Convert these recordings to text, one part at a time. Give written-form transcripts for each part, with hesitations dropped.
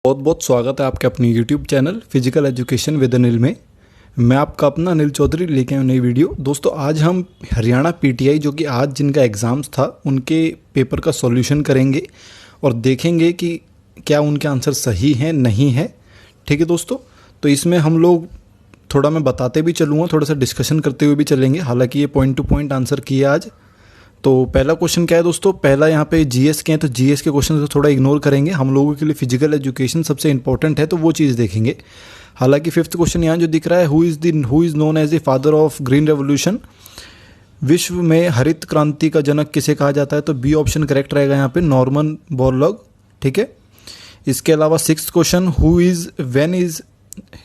बहुत बहुत स्वागत है आपके अपने YouTube channel physical education with Anil में। मैं आपका अपना अनिल चौधरी लेके आया नई वीडियो। दोस्तों आज हम हरियाणा पीटीआई जो कि आज जिनका एग्ज़ाम्स था उनके पेपर का सॉल्यूशन करेंगे और देखेंगे कि क्या उनके आंसर सही हैं नहीं है। ठीक है दोस्तों, तो इसमें हम लोग थोड़ा मैं बताते भी चलूँगा, थोड़ा सा डिस्कशन करते हुए भी चलेंगे। हालांकि ये पॉइंट टू पॉइंट आंसर किया आज। तो पहला क्वेश्चन क्या है दोस्तों, पहला यहाँ पे जीएस के हैं तो जीएस के क्वेश्चन को थोड़ा इग्नोर करेंगे। हम लोगों के लिए फिजिकल एजुकेशन सबसे इंपॉर्टेंट है तो वो चीज़ देखेंगे। हालांकि फिफ्थ क्वेश्चन यहाँ जो दिख रहा है, who is known as the father of green revolution, विश्व में हरित क्रांति का जनक किसे कहा जाता है, तो बी ऑप्शन करेक्ट रहेगा यहाँ पे, नॉर्मन बोरलॉग। ठीक है, इसके अलावा six question, who is when is,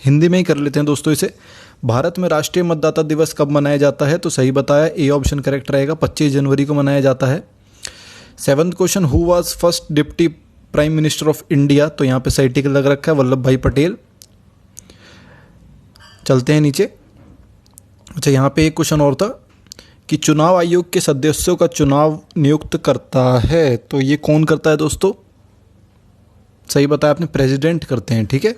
Hindi में ही कर लेते हैं दोस्तों इसे, भारत में राष्ट्रीय मतदाता दिवस कब मनाया जाता है, तो सही बताया, ए ऑप्शन करेक्ट रहेगा, 25 जनवरी को मनाया जाता है। Seventh question, who was first deputy prime minister of India, तो यहाँ पे सही टिक लग रखा है, वल्लभ भाई पटेल। चलते हैं नीचे। अच्छा, यहाँ पे एक क्वेश्चन और था कि चुनाव आयोग के सदस्यों का चुनाव नियुक्त करता है, तो ये कौन करता है दोस्तों, सही बताया आपने, प्रेसिडेंट करते हैं। ठीक है।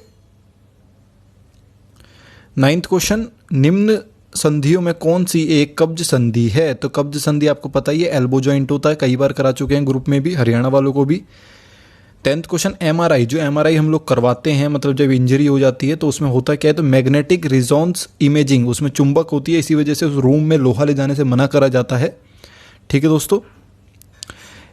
नाइन्थ क्वेश्चन, निम्न संधियों में कौन सी एक कब्ज संधि है, तो कब्ज संधि आपको पता ही है, एल्बो जॉइंट होता है, कई बार करा चुके हैं ग्रुप में भी, हरियाणा वालों को भी। टेंथ क्वेश्चन, एमआरआई, जो एमआरआई हम लोग करवाते हैं, मतलब जब इंजरी हो जाती है तो उसमें होता क्या है, तो मैग्नेटिक रिजोनेंस इमेजिंग, उसमें चुंबक होती है, इसी वजह से उस रूम में लोहा ले जाने से मना करा जाता है। ठीक है दोस्तों।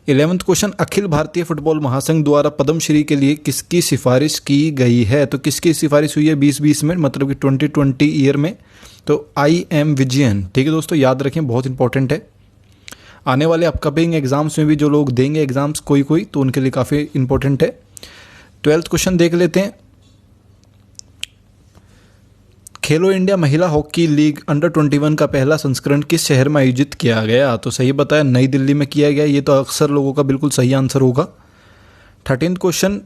11th question, Akhil Bharatiya football महासंघ द्वारा पद्मश्री के लिए किसकी सिफारिश की गई है, तो किसकी सिफारिश हुई है 2020 में, मतलब कि 2020 ईयर में, तो आई एम विजयन। ठीक है दोस्तों, याद रखें, बहुत इंपॉर्टेंट है। आने वाले अपकमिंग एग्जाम्स में भी जो लोग देंगे एग्जाम्स कोई तो उनके लिए काफ़ी इंपॉर्टेंट है। 12th क्वेश्चन देख लेते हैं, खेलो इंडिया महिला हॉकी लीग अंडर 21 का पहला संस्करण किस शहर में आयोजित किया गया, तो सही बताया, नई दिल्ली में किया गया। ये तो अक्सर लोगों का बिल्कुल सही आंसर होगा। 13th क्वेश्चन,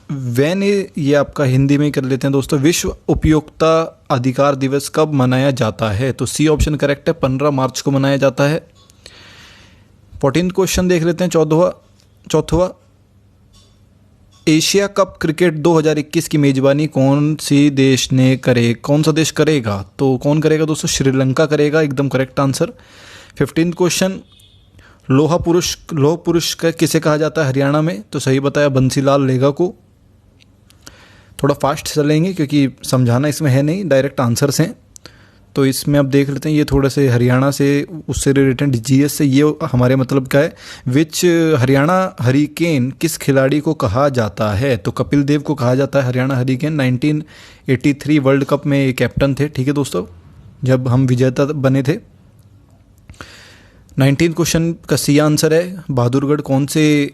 वैन, ये आपका हिंदी में ही कर लेते हैं दोस्तों, विश्व उपयोक्ता अधिकार दिवस कब मनाया जाता है, तो सी ऑप्शन करेक्ट है, 15 मार्च को मनाया जाता है। 14th क्वेश्चन देख लेते हैं, चौथवा, एशिया कप क्रिकेट 2021 की मेजबानी कौन सा देश करेगा, तो कौन करेगा दोस्तों, श्रीलंका करेगा, एकदम करेक्ट आंसर। 15th क्वेश्चन, लोह पुरुष का किसे कहा जाता है हरियाणा में, तो सही बताया, बंसीलाल लेगा को। थोड़ा फास्ट चलेंगे क्योंकि समझाना इसमें है नहीं, डायरेक्ट आंसर्स हैं, तो इसमें अब देख लेते हैं, ये थोड़े से हरियाणा से उससे रिलेटेड जीएस से, ये हमारे मतलब का है, विच हरियाणा हरिकेन किस खिलाड़ी को कहा जाता है, तो कपिल देव को कहा जाता है हरियाणा हरिकेन। 1983 वर्ल्ड कप में ये कैप्टन थे। ठीक है दोस्तों, जब हम विजेता बने थे। 19th क्वेश्चन का सी आंसर है, बहादुरगढ़ कौन से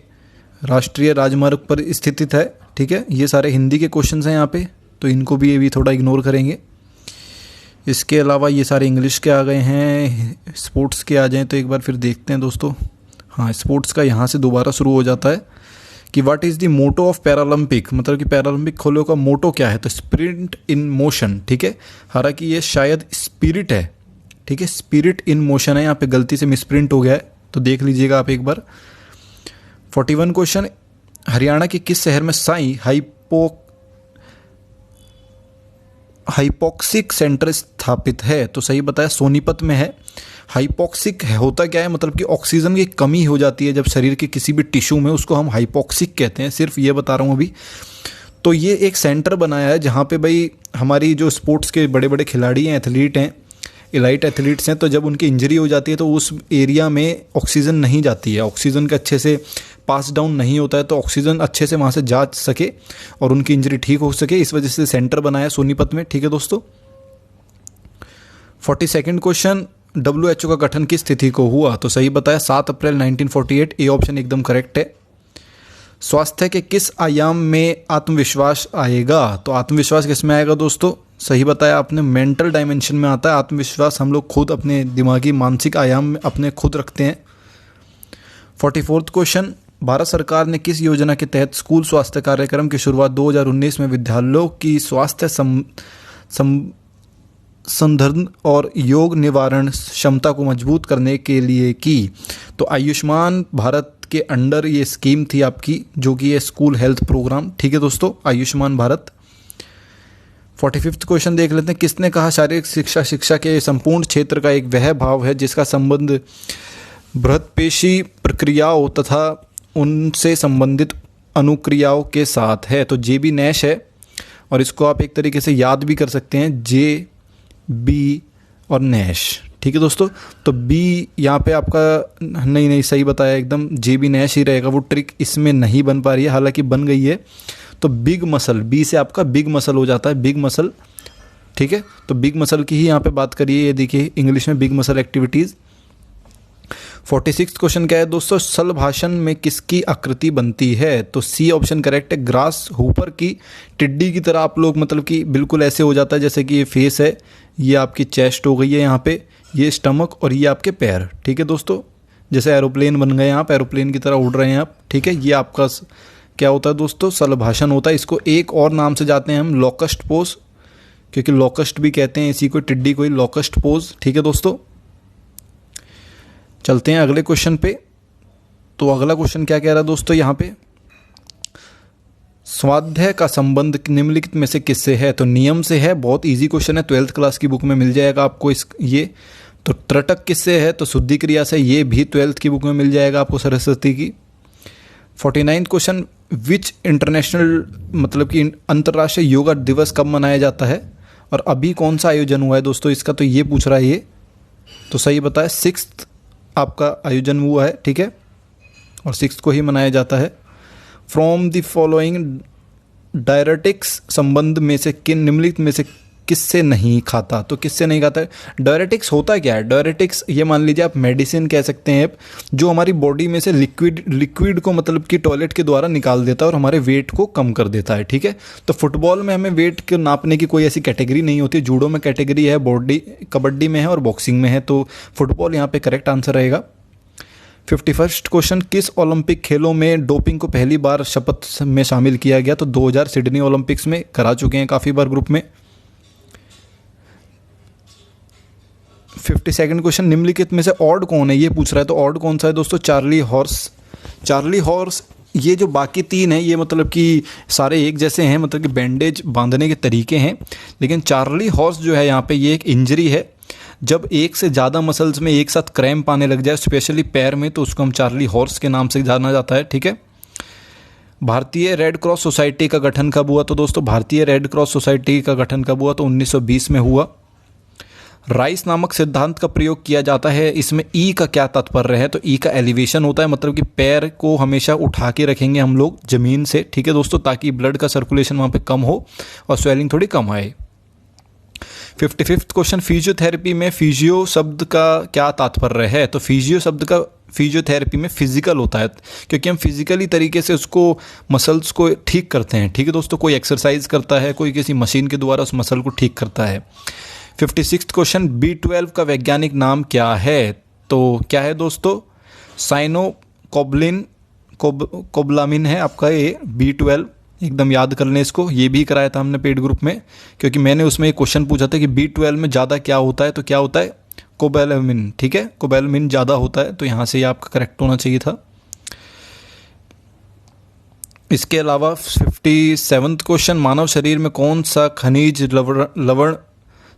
राष्ट्रीय राजमार्ग पर स्थित है। ठीक है, ये सारे हिंदी के क्वेश्चन हैं यहाँ पे, तो इनको भी ये भी थोड़ा इग्नोर करेंगे। इसके अलावा ये सारे इंग्लिश के आ गए हैं, स्पोर्ट्स के आ जाएं तो एक बार फिर देखते हैं दोस्तों। हाँ, स्पोर्ट्स का यहाँ से दोबारा शुरू हो जाता है कि what is the motto of Paralympic, मतलब कि पैरालंपिक खेलों का मोटो क्या है, तो स्पिरिट इन मोशन। ठीक है, हालांकि ये शायद स्पिरिट है। ठीक है, स्पिरिट इन मोशन है, यहाँ पे गलती से मिसप्रिंट हो गया है, तो देख लीजिएगा आप एक बार। 41 क्वेश्चन, हरियाणा के किस शहर में साई हाइपोक्सिक सेंटर स्थापित है, तो सही बताया, सोनीपत में है। हाइपोक्सिक होता क्या है, मतलब कि ऑक्सीजन की कमी हो जाती है जब शरीर के किसी भी टिश्यू में, उसको हम हाइपोक्सिक कहते हैं, सिर्फ ये बता रहा हूँ अभी। तो ये एक सेंटर बनाया है जहाँ पे भाई हमारी जो स्पोर्ट्स के बड़े बड़े खिलाड़ी हैं, एथलीट हैं, एलाइट एथलीट्स हैं, तो जब उनकी इंजरी हो जाती है तो उस एरिया में ऑक्सीजन नहीं जाती है, ऑक्सीजन का अच्छे से पास डाउन नहीं होता है, तो ऑक्सीजन अच्छे से वहाँ से जा सके और उनकी इंजरी ठीक हो सके, इस वजह से सेंटर बनाया सोनीपत में। ठीक है दोस्तों। 42nd क्वेश्चन, WHO का गठन किस तिथि को हुआ, तो सही बताया, 7 अप्रैल 1948, ए ऑप्शन एकदम करेक्ट है। स्वास्थ्य के किस आयाम में आत्मविश्वास आएगा, तो आत्मविश्वास किस में आएगा दोस्तों, सही बताया आपने, मेंटल डायमेंशन में आता है आत्मविश्वास, हम लोग खुद अपने दिमागी मानसिक आयाम में अपने खुद रखते हैं। 44th क्वेश्चन, भारत सरकार ने किस योजना के तहत स्कूल स्वास्थ्य कार्यक्रम की शुरुआत 2019 में विद्यालयों की स्वास्थ्य संदर्भ और योग निवारण क्षमता को मजबूत करने के लिए की, तो आयुष्मान भारत के अंडर ये स्कीम थी आपकी, जो कि ये स्कूल हेल्थ प्रोग्राम, ठीक है दोस्तों, आयुष्मान भारत। 45वां क्वेश्चन देख लेते हैं। किसने कहा शारीरिक शिक्षा शिक्षा के संपूर्ण क्षेत्र का एक वह भाव है जिसका संबंध बृहत्पेशी प्रक्रियाओं तथा उनसे संबंधित अनुक्रियाओं के साथ है? तो जे बी नैश है, और इसको आप एक तरीके से याद भी कर सकते हैं, जे बी और नैश, ठीक है दोस्तों। तो बी यहाँ पे आपका नहीं सही बताया एकदम, जे बी नैश ही रहेगा। वो ट्रिक इसमें नहीं बन पा रही है, हालांकि बन गई है। तो बिग मसल, बी से आपका बिग मसल हो जाता है, बिग मसल, ठीक है। तो बिग मसल की ही यहाँ पे बात करिए, ये देखिए इंग्लिश में बिग मसल एक्टिविटीज़। 46वां क्वेश्चन क्या है दोस्तों? सल भाषण में किसकी आकृति बनती है? तो सी ऑप्शन करेक्ट है, ग्रास हुपर की, टिड्डी की तरह आप लोग मतलब कि बिल्कुल ऐसे हो जाता है जैसे कि ये फेस है, ये आपकी चेस्ट हो गई है यहाँ पे, ये स्टमक और ये आपके पैर, ठीक है दोस्तों। जैसे एरोप्लेन बन गए आप, एरोप्लेन की तरह उड़ रहे हैं आप, ठीक है। ये आपका क्या होता है दोस्तों? सल भाषण होता है। इसको एक और नाम से जाते हैं हम, लॉकस्ट पोज, क्योंकि लॉकस्ट भी कहते हैं इसी को, टिड्डी को ही लॉकस्ट पोज, ठीक है दोस्तों। चलते हैं अगले क्वेश्चन पे। तो अगला क्वेश्चन क्या कह रहा है दोस्तों यहाँ पे? स्वाध्याय का संबंध निम्नलिखित में से किससे है? तो नियम से है, बहुत इजी क्वेश्चन है, 12th क्लास की बुक में मिल जाएगा आपको ये। तो त्रटक किससे है? तो शुद्धि क्रिया से, ये भी 12th की बुक में मिल जाएगा आपको, सरस्वती की। 49वां क्वेश्चन, विच इंटरनेशनल मतलब कि अंतर्राष्ट्रीय योगा दिवस कब मनाया जाता है और अभी कौन सा आयोजन हुआ है दोस्तों इसका? तो ये पूछ रहा है ये, तो सही बताया 6th आपका आयोजन हुआ है, ठीक है, और 6th को ही मनाया जाता है। फ्रॉम द फॉलोइंग डायरेटिक्स संबंध में से किन निम्नलिखित में से किससे नहीं खाता? तो किससे नहीं खाता है? डायरेटिक्स होता क्या है? डायरेटिक्स ये मान लीजिए आप मेडिसिन कह सकते हैं, जो हमारी बॉडी में से लिक्विड को मतलब कि टॉयलेट के द्वारा निकाल देता है और हमारे वेट को कम कर देता है, ठीक है। तो फुटबॉल में हमें वेट को नापने की कोई ऐसी कैटेगरी नहीं होती, जूडो में कैटेगरी है, बॉडी कबड्डी में है और बॉक्सिंग में है, तो फुटबॉल यहाँ पे करेक्ट आंसर रहेगा। 51वां क्वेश्चन, किस ओलंपिक खेलों में डोपिंग को पहली बार शपथ में शामिल किया गया? तो 2000 सिडनी ओलंपिक्स में करा चुके हैं काफ़ी बार ग्रुप में। 52वां क्वेश्चन, निम्नलिखित में से ऑड कौन है? ये पूछ रहा है, तो ऑड कौन सा है दोस्तों? Charlie horse. चार्ली हॉर्स, ये जो बाकी तीन हैं ये मतलब कि सारे एक जैसे हैं, मतलब कि बैंडेज बांधने के तरीके हैं, लेकिन चार्ली हॉर्स जो है यहाँ पे ये एक इंजरी है, जब एक से ज़्यादा मसल्स में एक साथ क्रैम्प आने लग जाए, स्पेशली पैर में, तो उसको हम चार्ली हॉर्स के नाम से जाना जाता है, ठीक है। भारतीय रेड क्रॉस सोसाइटी का गठन कब हुआ? तो दोस्तों भारतीय रेड क्रॉस सोसाइटी का गठन कब हुआ? तो 1920 में हुआ। राइस नामक सिद्धांत का प्रयोग किया जाता है, इसमें ई का क्या तात्पर्य है? तो ई का एलिवेशन होता है, मतलब कि पैर को हमेशा उठा के रखेंगे हम लोग ज़मीन से, ठीक है दोस्तों, ताकि ब्लड का सर्कुलेशन वहाँ पे कम हो और स्वेलिंग थोड़ी कम आए। 55वां क्वेश्चन, फिजियोथेरेपी में फिजियो शब्द का क्या तात्पर्य है? तो फिजियो शब्द का फिजियोथेरेपी में फिजिकल होता है, क्योंकि हम फिजिकली तरीके से उसको मसल्स को ठीक करते हैं, ठीक है दोस्तों। कोई एक्सरसाइज करता है, कोई किसी मशीन के द्वारा उस मसल को ठीक करता है। 56वां क्वेश्चन, B12 का वैज्ञानिक नाम क्या है? तो क्या है दोस्तों? साइनोकोबलिन कोबलामिन है आपका ये B12, एकदम याद कर लें इसको। ये भी कराया था हमने पेड ग्रुप में, क्योंकि मैंने उसमें एक क्वेश्चन पूछा था कि B12 में ज़्यादा क्या होता है, तो क्या होता है? कोबैलामिन, ठीक है, कोबैलामिन ज़्यादा होता है, तो यहाँ से ये आपका करेक्ट होना चाहिए था। इसके अलावा 57वां क्वेश्चन, मानव शरीर में कौन सा खनिज लवण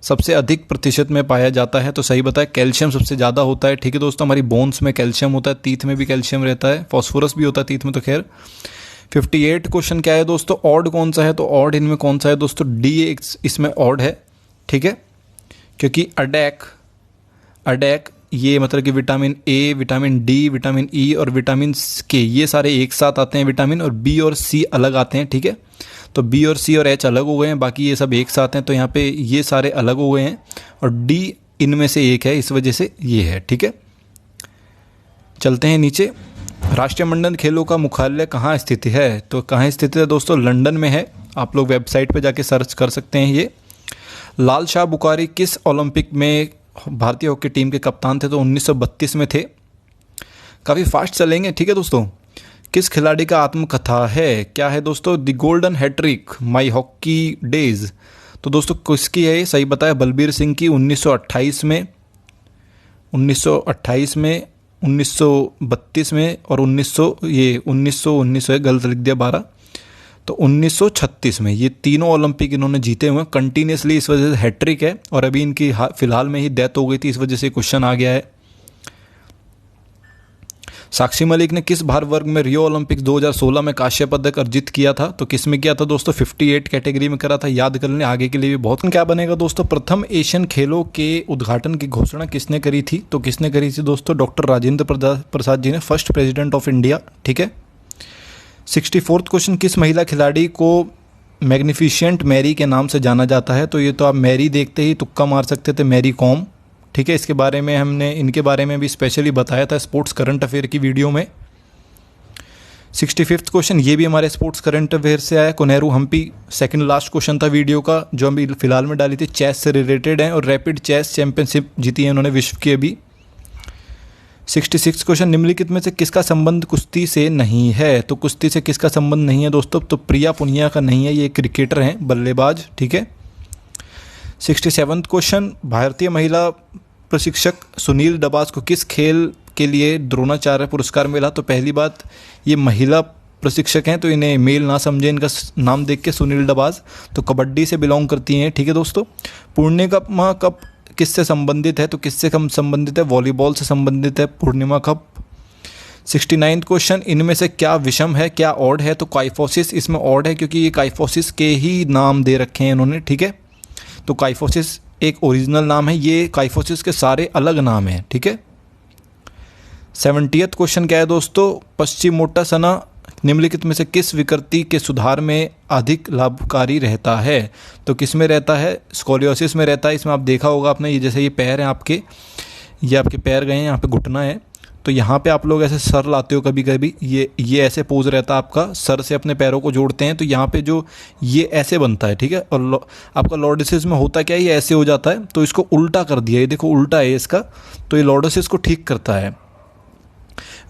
सबसे अधिक प्रतिशत में पाया जाता है? तो सही बताया, कैल्शियम सबसे ज़्यादा होता है, ठीक है दोस्तों। हमारी बोन्स में कैल्शियम होता है, तीत में भी कैल्शियम रहता है, फॉस्फोरस भी होता है तीत में, तो खैर। 58 क्वेश्चन क्या है दोस्तों? ऑड कौन सा है? तो ऑड इनमें कौन सा है दोस्तों? डी इसमें ऑड है, ठीक है, क्योंकि अडैक ये मतलब कि vitamin A, vitamin D, vitamin E और विटामिन के, ये सारे एक साथ आते हैं विटामिन, और बी और सी अलग आते हैं, ठीक है। तो बी और सी और एच अलग हो गए हैं, बाकी ये सब एक साथ हैं, तो यहाँ पे ये सारे अलग हो गए हैं, और डी इनमें से एक है, इस वजह से ये है, ठीक है। चलते हैं नीचे। राष्ट्रीय मंडन खेलों का मुख्यालय कहाँ स्थित है? तो कहाँ स्थित है दोस्तों? लंदन में है, आप लोग वेबसाइट पे जाके सर्च कर सकते हैं ये। लाल शाह बुखारी किस ओलंपिक में भारतीय हॉकी टीम के कप्तान थे? तो 1932 में थे। काफ़ी फास्ट चलेंगे, ठीक है दोस्तों। किस खिलाड़ी का आत्मकथा है? क्या है दोस्तों? The golden hat-trick, my hockey days. तो दोस्तों किसकी है ये? सही बताया, बलबीर सिंह की। 1928 में 1932 में, और 1900 है, गलत लिख दिया 12, तो 1936 में। ये तीनों ओलंपिक इन्होंने जीते हुए कंटिन्यूसली, इस वजह से हैट्रिक है। और अभी इनकी फिलहाल में ही डेथ हो गई थी, इस वजह से क्वेश्चन आ गया है। साक्षी मलिक ने किस भार वर्ग में रियो ओलंपिक्स 2016 में कांस्य पदक अर्जित किया था? तो किस में किया था दोस्तों? 58 कैटेगरी में करा था। याद कर लें, आगे के लिए भी बहुत। क्या बनेगा दोस्तों? प्रथम एशियन खेलों के उद्घाटन की घोषणा किसने करी थी? तो किसने करी थी दोस्तों? डॉक्टर राजेंद्र प्रसाद जी ने, फर्स्ट प्रेसिडेंट ऑफ इंडिया। ठीक है। 64वां क्वेश्चन, किस महिला खिलाड़ी को मैग्निफिसेंट मैरी के नाम से जाना जाता है? तो ये तो आप मैरी देखते ही तुक्का मार सकते थे, मैरी कॉम। ठीक है, इसके बारे में हमने इनके बारे में भी स्पेशली बताया था स्पोर्ट्स करंट अफेयर की वीडियो में। 65वां क्वेश्चन, ये भी हमारे स्पोर्ट्स करंट अफेयर से आया। Koneru Humpy second last question था वीडियो का, जो अभी फिलहाल में डाली थी, चेस से रिलेटेड है, और रैपिड चेस चैंपियनशिप जीती है उन्होंने विश्व की अभी। 66 क्वेश्चन, निम्नलिखित में से किसका संबंध कुश्ती से नहीं है? तो कुश्ती से किसका संबंध नहीं है दोस्तों? तो प्रिया पुनिया का नहीं है, ये क्रिकेटर हैं, बल्लेबाज। ठीक है। 67वां क्वेश्चन, भारतीय महिला प्रशिक्षक सुनील डबास को किस खेल के लिए द्रोणाचार्य पुरस्कार मिला? तो पहली बात, ये महिला प्रशिक्षक हैं, तो इन्हें मेल ना समझे इनका नाम देख के, सुनील डबास तो कबड्डी से बिलोंग करती हैं। ठीक है दोस्तों। पूर्णिमा कप किससे संबंधित है? तो किससे कम संबंधित है? वॉलीबॉल से संबंधित है पूर्णिमा कप। 69वां क्वेश्चन, इनमें से क्या विषम है, क्या ऑड है? तो काइफोसिस इसमें ऑड है, क्योंकि ये काइफोसिस के ही नाम दे रखे हैं इन्होंने। ठीक है। तो काइफोसिस एक ओरिजिनल नाम है, ये काइफोसिस के सारे अलग नाम हैं। ठीक है। 70वां क्वेश्चन क्या है दोस्तों? पश्चिमोत्तानासना निम्नलिखित में से किस विकृति के सुधार में अधिक लाभकारी रहता है? तो किस में रहता है? स्कोलियोसिस में रहता है। इसमें आप देखा होगा आपने, ये जैसे ये पैर हैं आपके, ये आपके पैर गए हैं, यहाँ पे घुटना है, तो यहाँ पे आप लोग ऐसे सर लाते हो कभी कभी, ये ऐसे पोज रहता है आपका, सर से अपने पैरों को जोड़ते हैं, तो यहाँ पे जो ये ऐसे बनता है। ठीक है। और आपका लॉर्डोसिस में होता क्या है, ये ऐसे हो जाता है, तो इसको उल्टा कर दिया, ये देखो उल्टा है इसका, तो ये लॉर्डोसिस को ठीक करता है।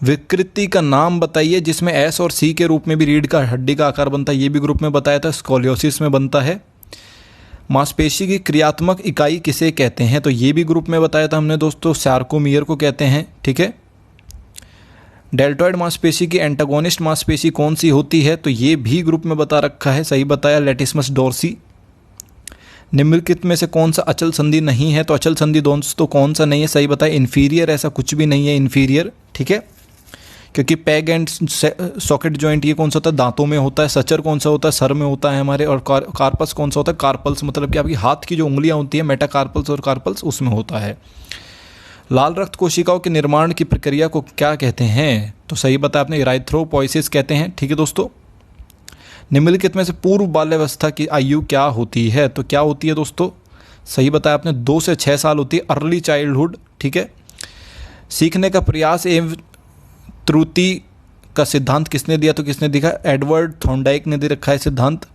विकृति का नाम बताइए जिसमें एस और सी के रूप में भी रीढ़ का हड्डी का आकार बनता है, ये भी ग्रुप में बताया था, स्कोलियोसिस में बनता है। मांसपेशी की क्रियात्मक इकाई किसे कहते हैं? तो ये भी ग्रुप में बताया था हमने दोस्तों, सार्कोमियर को कहते हैं। ठीक है। डेल्टॉइड मांसपेशी की एंटागोनिस्ट मांसपेशी कौन सी होती है? तो ये भी ग्रुप में बता रखा है, सही बताया, लेटिसमस डोर्सी। निम्नलिखित में से कौन सा अचल संधि नहीं है? तो अचल संधि दोस्तों कौन सा नहीं है? सही बताया, इन्फीरियर, ऐसा कुछ भी नहीं है इन्फीरियर। ठीक है। क्योंकि पैग एंड सॉकेट जॉइंट ये कौन सा होता है? दांतों में होता है। सचर कौन सा होता है? सर में होता है हमारे। और कार्पस कौन सा होता है? कार्पल्स, मतलब कि आपकी हाथ की जो उंगलियां होती है, मेटाकार्पल्स और कार्पल्स, उसमें होता है। लाल रक्त कोशिकाओं के निर्माण की प्रक्रिया को क्या कहते हैं? तो सही बताया आपने, इराइथ्रोपोइसिस कहते हैं। ठीक है दोस्तों। निम्नलिखित में से पूर्व बाल्यावस्था की आयु क्या होती है? तो क्या होती है दोस्तों? सही बताया आपने, 2 से 6 साल होती है, अर्ली चाइल्डहुड। ठीक है। सीखने का प्रयास एवं त्रुटि का सिद्धांत किसने दिया? तो किसने दिखा? एडवर्ड थॉर्नडाइक ने दे रखा है सिद्धांत।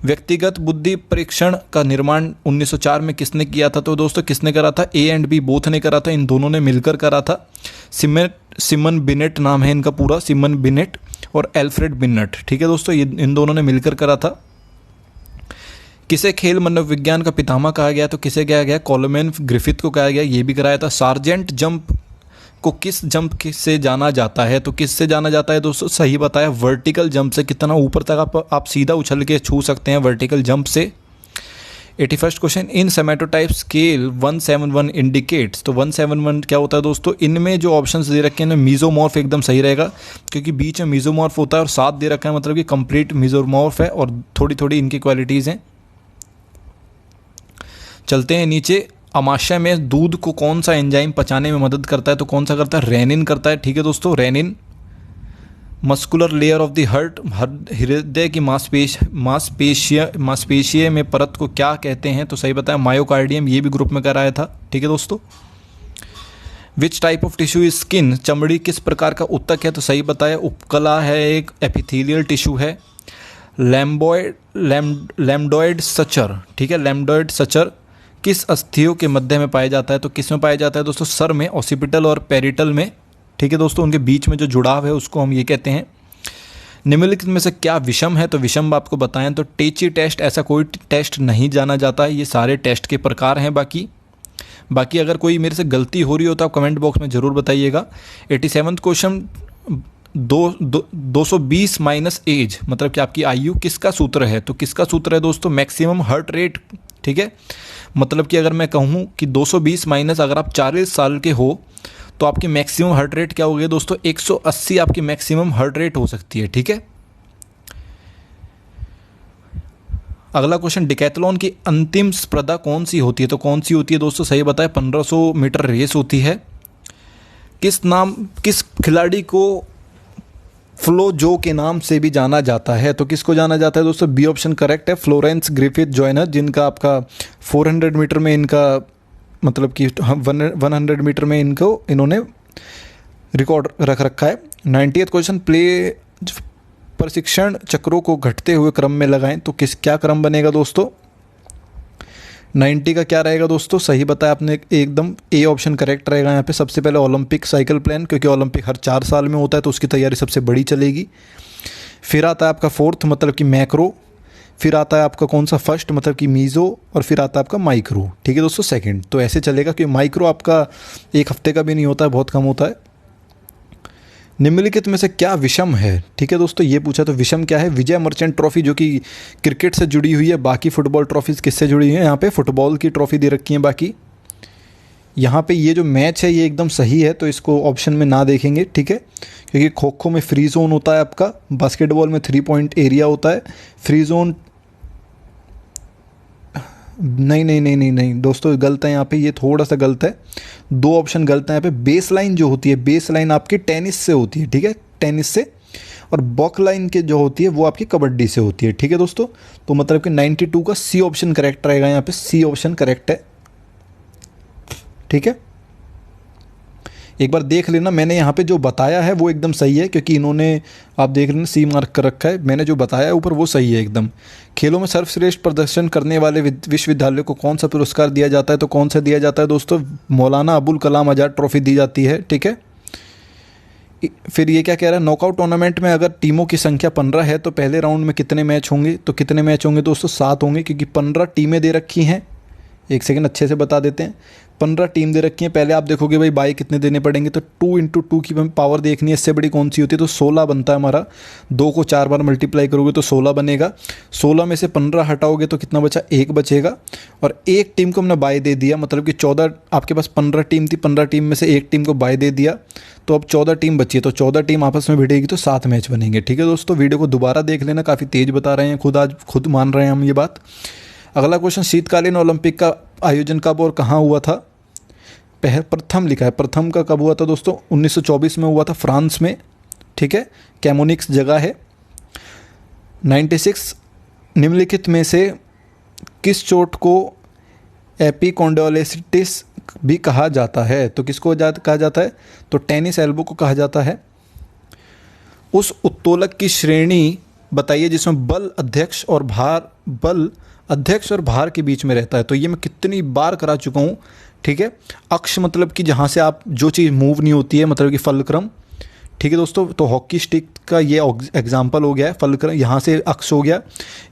व्यक्तिगत बुद्धि परीक्षण का निर्माण 1904 में किसने किया था? तो दोस्तों किसने करा था? ए एंड बी बोथ ने करा था, इन दोनों ने मिलकर करा था। सिमन बिनेट नाम है इनका पूरा, सिमन बिनेट और एल्फ्रेड बिनेट। ठीक है दोस्तों, ये इन दोनों ने मिलकर करा था। किसे खेल मनोविज्ञान का पितामह कहा गया? तो किसे कहा गया? कोलोमैन ग्रिफिथ को कहा गया, ये भी कराया था। सार्जेंट जंप को किस जंप से जाना जाता है? तो किससे जाना जाता है दोस्तों? सही बताया, वर्टिकल जंप से। कितना ऊपर तक आप सीधा उछल के छू सकते हैं वर्टिकल जंप से। 81वां क्वेश्चन, इन सेमेटोटाइप स्केल 171 इंडिकेट्स। तो 171 क्या होता है दोस्तों? इनमें जो ऑप्शंस दे रखे हैं, मीजोमॉर्फ एकदम सही रहेगा, क्योंकि बीच में मीजोमॉर्फ होता है और 7 दे रखा है, मतलब कि कंप्लीट मीजोमॉर्फ है, और थोड़ी थोड़ी इनकी क्वालिटीज़ हैं। चलते हैं नीचे। अमाशय में दूध को कौन सा एंजाइम पचाने में मदद करता है? तो कौन सा करता है? रेनिन करता है। ठीक है दोस्तों, renin. Muscular layer of the heart, हृदय की मांसपेशियों में परत को क्या कहते हैं? तो सही बताया, मायोकार्डियम, ये भी ग्रुप में कराया था। ठीक है दोस्तों। Which type of tissue is skin? चमड़ी किस प्रकार का उत्तक है? तो सही बताया, उपकला है, एक एपिथेलियल टिश्यू है। लैम्डोइड सचर, ठीक है, लैम्डोइड सचर किस अस्थियों के मध्य में पाया जाता है? तो किस में पाया जाता है दोस्तों? सर में, ऑसिपिटल और पेरिटल में। ठीक है दोस्तों, उनके बीच में जो जुड़ाव है उसको हम ये कहते हैं। निम्नलिखित में से क्या विषम है? तो विषम आपको बताएं तो टेची टेस्ट, ऐसा कोई टेस्ट नहीं जाना जाता है, ये सारे टेस्ट के प्रकार हैं। बाकी बाकी अगर कोई मेरे से गलती हो रही हो तो आप कमेंट बॉक्स में ज़रूर बताइएगा। 87वां क्वेश्चन 220 माइनस एज, मतलब कि आपकी आयु किसका सूत्र है? तो किसका सूत्र है दोस्तों? Maximum heart rate. ठीक है, मतलब कि अगर मैं कहूँ कि 220 माइनस अगर आप 40 साल के हो तो आपकी मैक्सिमम हार्ट रेट क्या होगी दोस्तों? 180 आपकी मैक्सिमम हार्ट रेट हो सकती है। ठीक है, अगला क्वेश्चन, डिकैथलॉन की अंतिम स्पर्धा कौन सी होती है? तो कौन सी होती है दोस्तों? सही बताएं, 1500 मीटर रेस होती है। किस खिलाड़ी को फ्लो जो के नाम से भी जाना जाता है? तो किसको जाना जाता है दोस्तों? बी ऑप्शन करेक्ट है, फ्लोरेंस ग्रिफिथ जॉयनर, जिनका आपका 400 मीटर में इनका मतलब कि 100 मीटर में इन्होंने रिकॉर्ड रख रखा है। 90th क्वेश्चन, प्ले प्रशिक्षण चक्रों को घटते हुए क्रम में लगाएं। तो क्या क्रम बनेगा दोस्तों? 90 का क्या रहेगा दोस्तों? सही बताया आपने, एकदम ए ऑप्शन करेक्ट रहेगा यहाँ पे। सबसे पहले ओलंपिक साइकिल प्लान, क्योंकि ओलंपिक हर 4 साल में होता है तो उसकी तैयारी सबसे बड़ी चलेगी। फिर आता है आपका फोर्थ, मतलब कि मैक्रो। फिर आता है आपका कौन सा? फर्स्ट, मतलब कि मीज़ो। और फिर आता है आपका माइक्रो। ठीक है दोस्तों, सेकंड। तो ऐसे चलेगा कि माइक्रो आपका 1 हफ्ते का भी नहीं होता है, बहुत कम होता है। निम्नलिखित में से क्या विषम है? ठीक है दोस्तों, ये पूछा तो विषम क्या है? विजय मर्चेंट ट्रॉफी, जो कि क्रिकेट से जुड़ी हुई है। बाकी फुटबॉल ट्रॉफीज़ किससे जुड़ी हुई हैं? यहाँ पे फुटबॉल की ट्रॉफी दे रखी है। बाकी यहाँ पे ये जो मैच है ये एकदम सही है, तो इसको ऑप्शन में ना देखेंगे। ठीक है, क्योंकि खो खो में फ्री जोन होता है आपका, बास्केटबॉल में 3 पॉइंट एरिया होता है। फ्री जोन नहीं दोस्तों, गलत है यहाँ पे, ये थोड़ा सा गलत है। 2 ऑप्शन गलत है यहाँ पे। बेस लाइन जो होती है, बेस लाइन आपकी टेनिस से होती है। ठीक है, टेनिस से। और बॉक लाइन के जो होती है वो आपकी कबड्डी से होती है। ठीक है दोस्तों, तो मतलब कि 92 का सी ऑप्शन करेक्ट रहेगा यहाँ पे। सी ऑप्शन करेक्ट है। ठीक है, एक बार देख लेना, मैंने यहाँ पे जो बताया है वो एकदम सही है, क्योंकि इन्होंने आप देख लेना सी मार्क कर रखा है। मैंने जो बताया है ऊपर वो सही है एकदम। खेलों में सर्वश्रेष्ठ प्रदर्शन करने वाले विश्वविद्यालय को कौन सा पुरस्कार दिया जाता है? तो कौन सा दिया जाता है दोस्तों? मौलाना अबुल कलाम आज़ाद ट्रॉफी दी जाती है। ठीक है, फिर ये क्या कह रहा है? नॉकआउट टूर्नामेंट में अगर टीमों की संख्या 15 है तो पहले राउंड में कितने मैच होंगे? तो कितने मैच होंगे दोस्तों? 7 होंगे, क्योंकि 15 टीमें दे रखी हैं। एक सेकंड अच्छे से बता देते हैं। 15 टीम दे रखी हैं। पहले आप देखोगे भाई बाई कितने देने पड़ेंगे, तो 2 × 2 की पावर देखनी है, इससे बड़ी कौन सी होती है? तो 16 बनता है हमारा। 2 को 4 बार मल्टीप्लाई करोगे तो 16 बनेगा। 16 में से 15 हटाओगे तो कितना बचा? 1 बचेगा। और एक टीम को हमने बाय दे दिया, मतलब कि 14, आपके पास 15 टीम थी, 15 टीम में से एक टीम को बाय दे दिया, तो अब 14 टीम बची है। तो 14 टीम आपस में भिड़ेगी तो 7 मैच बनेंगे। ठीक है दोस्तों, वीडियो को दोबारा देख लेना, काफ़ी तेज बता रहे हैं, आज खुद मान रहे हैं हम ये बात। अगला क्वेश्चन, शीतकालीन ओलंपिक का आयोजन कब और कहाँ हुआ था? प्रथम लिखा है, प्रथम का कब हुआ था दोस्तों? 1924 में हुआ था, फ्रांस में। ठीक है, कैमोनिक्स जगह है। 96, निम्नलिखित में से किस चोट को एपिकोंडाइलिटिस भी कहा जाता है? तो किसको कहा जाता है? तो टेनिस एल्बो को कहा जाता है। उस उत्तोलक की श्रेणी बताइए जिसमें बल अध्यक्ष और भार के बीच में रहता है। तो ये मैं कितनी बार करा चुका हूँ। ठीक है, अक्ष मतलब कि जहाँ से आप जो चीज़ मूव नहीं होती है, मतलब कि फलक्रम। ठीक है दोस्तों, तो हॉकी स्टिक का ये एग्जाम्पल हो गया है। फलक्रम यहाँ से अक्ष हो गया,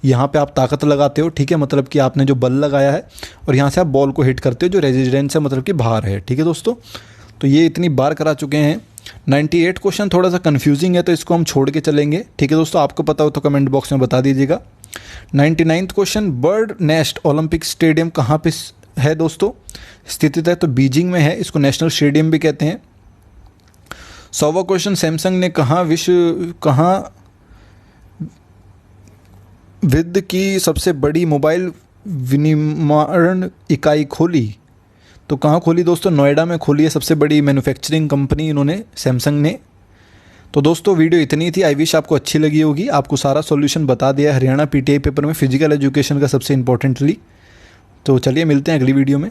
यहाँ पे आप ताकत लगाते हो। ठीक है, मतलब कि आपने जो बल लगाया है, और यहाँ से आप बॉल को हिट करते हो, जो रेजिस्टेंस है मतलब कि भार है। ठीक है दोस्तों, तो ये इतनी बार करा चुके हैं। 98 क्वेश्चन थोड़ा सा कन्फ्यूजिंग है, तो इसको हम छोड़ के चलेंगे। ठीक है दोस्तों, आपको पता हो तो कमेंट बॉक्स में बता दीजिएगा। 99th question, bird nest Olympic stadium कहाँ पे है दोस्तों? स्थित है, तो बीजिंग में है। इसको नेशनल स्टेडियम भी कहते हैं। 100वां क्वेश्चन, सैमसंग ने कहाँ विश्व की सबसे बड़ी मोबाइल विनिर्माण इकाई खोली? तो कहाँ खोली दोस्तों? नोएडा में खोली है, सबसे बड़ी मैन्युफैक्चरिंग कंपनी इन्होंने, सैमसंग ने। तो दोस्तों वीडियो इतनी थी, आई विश आपको अच्छी लगी होगी। आपको सारा सॉल्यूशन बता दिया हरियाणा पीटीआई पेपर में फिजिकल एजुकेशन का सबसे इंपॉर्टेंटली। तो चलिए मिलते हैं अगली वीडियो में।